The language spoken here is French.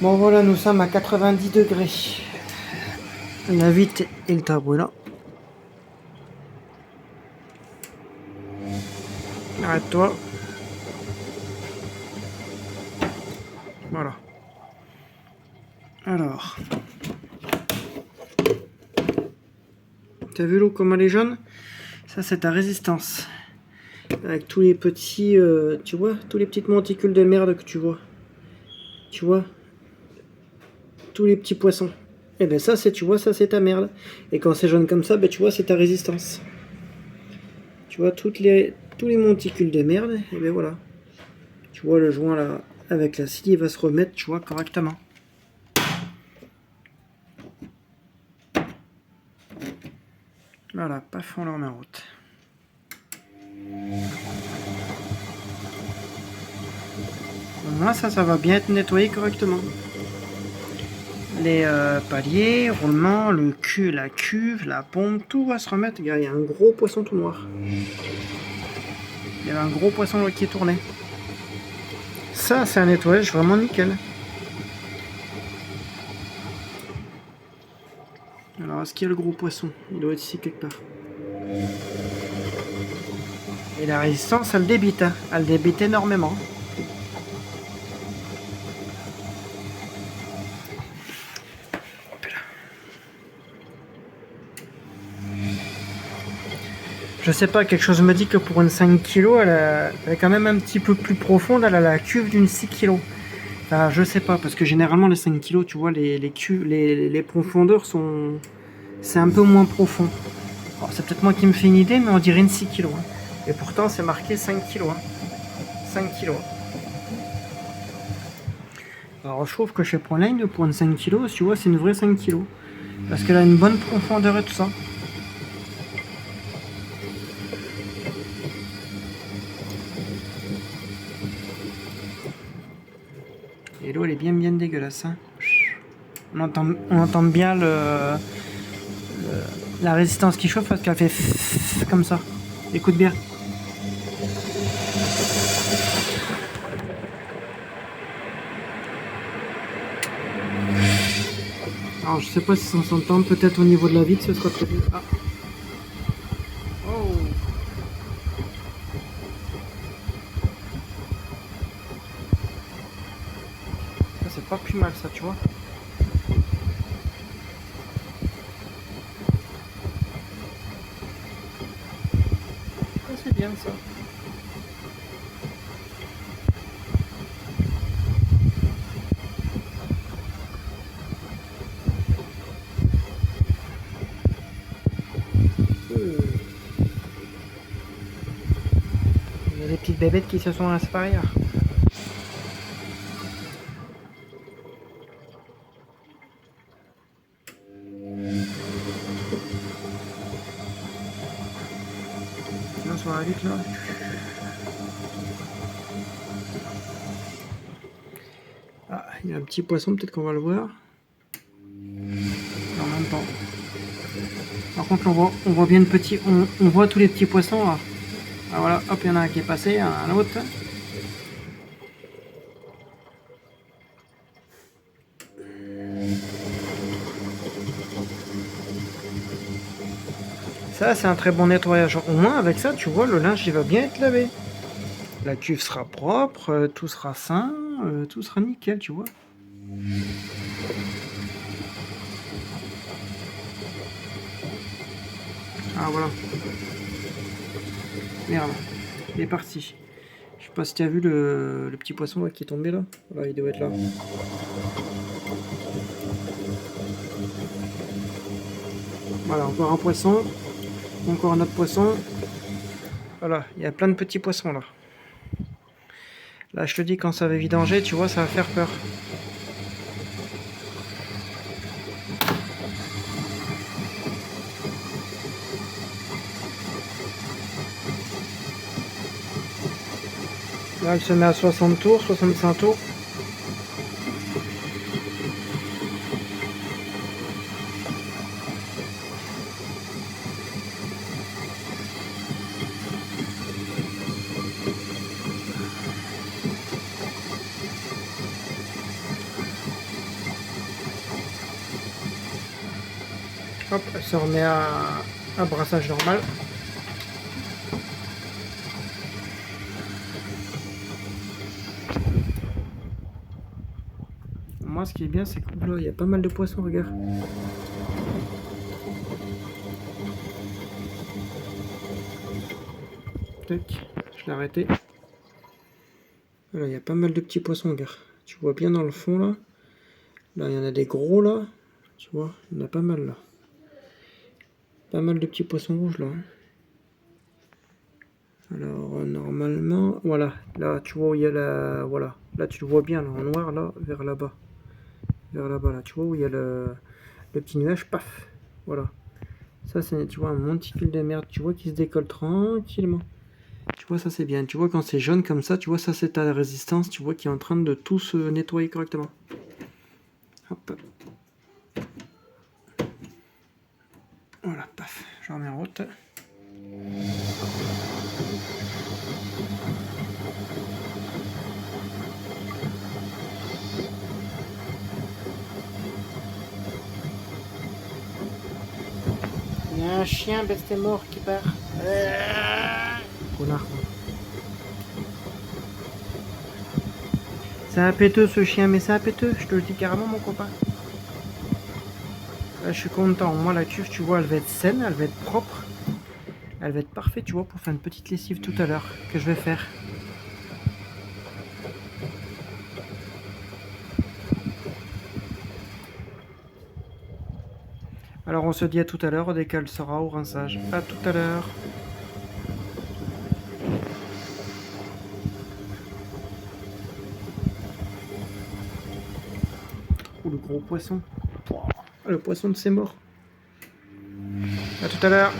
Bon voilà, nous sommes à 90 degrés. La vite et le taboulet. Arrête-toi. Voilà. Alors. T'as vu l'eau comme elle est jaune? Ça c'est ta résistance. Avec tous les petits, tu vois, tous les petites monticules de merde que tu vois. Tu vois? Tous les petits poissons. Et ben ça c'est, tu vois, ça c'est ta merde. Et quand c'est jaune comme ça, ben tu vois, c'est ta résistance. Tu vois, tous les monticules de merde, et ben voilà. Tu vois le joint là, avec la scie, il va se remettre, tu vois, correctement. Voilà, paf, on le remet en route. Au moins ça va bien être nettoyé correctement. Les paliers, roulements, le cul, la cuve, la pompe, tout va se remettre. Regarde, il y a un gros poisson tout noir. Il y avait un gros poisson qui est tourné. Ça, c'est un nettoyage vraiment nickel. Alors, est-ce qu'il y a le gros poisson? Il doit être ici quelque part. Et la résistance, elle débite. Hein. Elle débite énormément. Je sais pas, quelque chose me dit que pour une 5 kg, elle est quand même un petit peu plus profonde. Elle a la cuve d'une 6 kg. Enfin, je sais pas, parce que généralement, les 5 kg, tu vois, les profondeurs sont... C'est un peu moins profond. C'est peut-être moi qui me fais une idée, mais on dirait une 6 kg. Hein. Et pourtant, c'est marqué 5 kg. Hein. 5 kg. Alors, je trouve que chez Proline, pour une 5 kg, tu vois, c'est une vraie 5 kg. Parce qu'elle a une bonne profondeur et tout ça. Et l'eau, elle est bien dégueulasse. Hein. On entend bien la résistance qui chauffe parce qu'elle fait comme ça. Écoute bien. Alors je sais pas si ça s'entend, peut-être au niveau de la vitre ce sera très bien. Ah. Oh. Ça c'est pas plus mal ça, tu vois. Ça c'est bien ça. Il y a des petites bébêtes qui se sont laissées par ailleurs. Là sur la vitre là. Ah, il y a un petit poisson, peut-être qu'on va le voir. Non, même pas. Par contre, on voit bien le petit, on voit tous les petits poissons là. Ah, voilà, hop, il y en a un qui est passé, un autre. Ça, c'est un très bon nettoyage. Au moins, avec ça, tu vois, le linge, il va bien être lavé. La cuve sera propre, tout sera sain, tout sera nickel, tu vois. Ah, voilà. Merde, il est parti. Je sais pas si tu as vu le petit poisson là, qui est tombé là. Voilà, il doit être là. Voilà, encore un poisson. Encore un autre poisson. Voilà, il y a plein de petits poissons là. Là, je te dis, quand ça va vidanger, tu vois, ça va faire peur. Là, elle se met à 60 tours, 65 tours. Hop, elle se remet à brassage normal. Moi, ce qui est bien, c'est que là, il y a pas mal de poissons, regarde. Tac, je l'ai arrêté. Voilà, il y a pas mal de petits poissons, regarde. Tu vois bien dans le fond, là. Là, il y en a des gros, là. Tu vois, il y en a pas mal, là. Pas mal de petits poissons rouges, là. Alors, normalement, voilà. Là, tu vois où il y a la... Voilà. Là, tu le vois bien, là, en noir, là, vers là-bas. Vers là-bas, là. Tu vois où il y a le petit nuage, paf. Voilà. Ça, c'est, tu vois, un monticule de merde, tu vois, qui se décolle tranquillement. Tu vois, ça, c'est bien. Tu vois, quand c'est jaune comme ça, tu vois, ça, c'est ta résistance, tu vois, qui est en train de tout se nettoyer correctement. Hop. Voilà, paf. Je remets en route. Il y a un chien bête mort qui part. Connard. C'est un péteux ce chien, mais c'est un péteux, je te le dis carrément mon copain. Là, je suis content. Moi la cuve, tu vois, elle va être saine, elle va être propre. Elle va être parfaite, tu vois, pour faire une petite lessive tout à l'heure que je vais faire. Alors on se dit à tout à l'heure dès qu'elle sera au rinçage. À tout à l'heure. Oh le gros poisson. Le poisson de ses morts. À tout à l'heure.